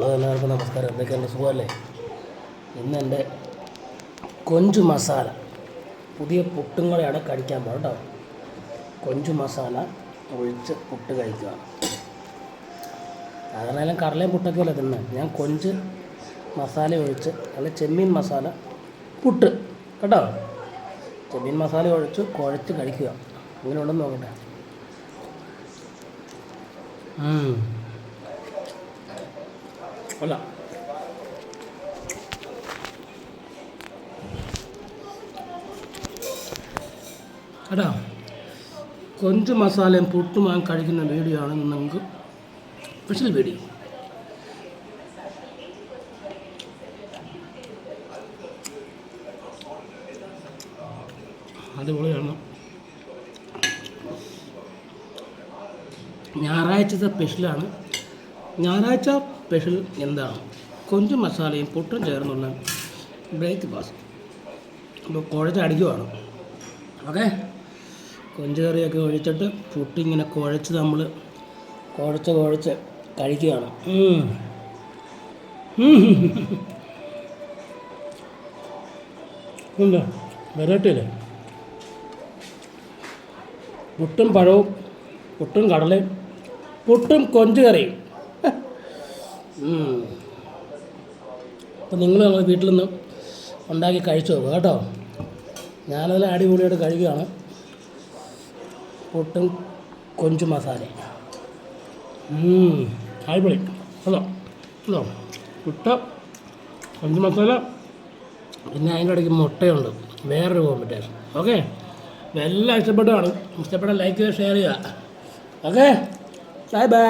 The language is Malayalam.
എല്ലാവർക്കും നമസ്കാരം. എന്തൊക്കെയുണ്ട്, സുഖമല്ലേ? ഇന്ന് എൻ്റെ കൊഞ്ച് മസാല പുതിയ പുട്ടും കൂടെയാണ് കഴിക്കാൻ പോകുന്നത് കേട്ടോ. കൊഞ്ച് മസാല ഒഴിച്ച് പുട്ട് കഴിക്കുക. സാധാരണ കടലയും പുട്ടൊക്കെ അല്ലേ തിന്നാൻ. ഞാൻ കൊഞ്ച് മസാല ഒഴിച്ച് അല്ല ചെമ്മീൻ മസാല പുട്ട് കേട്ടോ. ചെമ്മീൻ മസാല ഒഴിച്ച് കുഴച്ച് കഴിക്കുക. ഇങ്ങനെ ഉണ്ടെന്ന് നോക്കട്ടെ. അല്ല എടാ, കൊഞ്ച് മസാലയും പുട്ടും ഞാൻ കഴിക്കുന്ന വീഡിയോ ആണ് നിങ്ങൾക്ക് സ്പെഷ്യൽ വീഡിയോ. അതുപോലെയാണ് ഞായറാഴ്ചത്തെ സ്പെഷ്യലാണ്. ഞായറാഴ്ച സ്പെഷ്യൽ എന്താണ്? കൊഞ്ച് മസാലയും പുട്ടും ചേർന്നുള്ള ബ്രേക്ക്ഫാസ്റ്റ്. അപ്പോൾ കുഴച്ചടിക്കുവാണ്. ഓക്കെ, കൊഞ്ച് കറിയൊക്കെ ഒഴിച്ചിട്ട് പുട്ടിങ്ങനെ കുഴച്ച് നമ്മൾ കുഴച്ച് കഴിക്കുകയാണ്. എന്താ വെറൈറ്റി അല്ലേ? പുട്ടും പഴവും, പുട്ടും കടലയും, പുട്ടും കൊഞ്ച് കറിയും. അപ്പോൾ നിങ്ങൾ ഞങ്ങൾ വീട്ടിൽ നിന്ന് ഉണ്ടാക്കി കഴിച്ചു നോക്കുക കേട്ടോ. ഞാനതിൽ അടിപൊളിയായിട്ട് കഴിക്കുകയാണ്. പുട്ടും കൊഞ്ച് മസാല അടിപൊളി. അതോ പുട്ട് കൊഞ്ച് മസാല, പിന്നെ അതിൻ്റെ ഇടയ്ക്ക് മുട്ടയുണ്ട്, വേറൊരു കോമ്പിറ്റേഷൻ. ഓക്കെ, എല്ലാം ഇഷ്ടപ്പെട്ടാണ്. ഇഷ്ടപ്പെട്ടാൽ ലൈക്ക് ചെയ്യുക, ഷെയർ ചെയ്യുക. Okay, bye bye.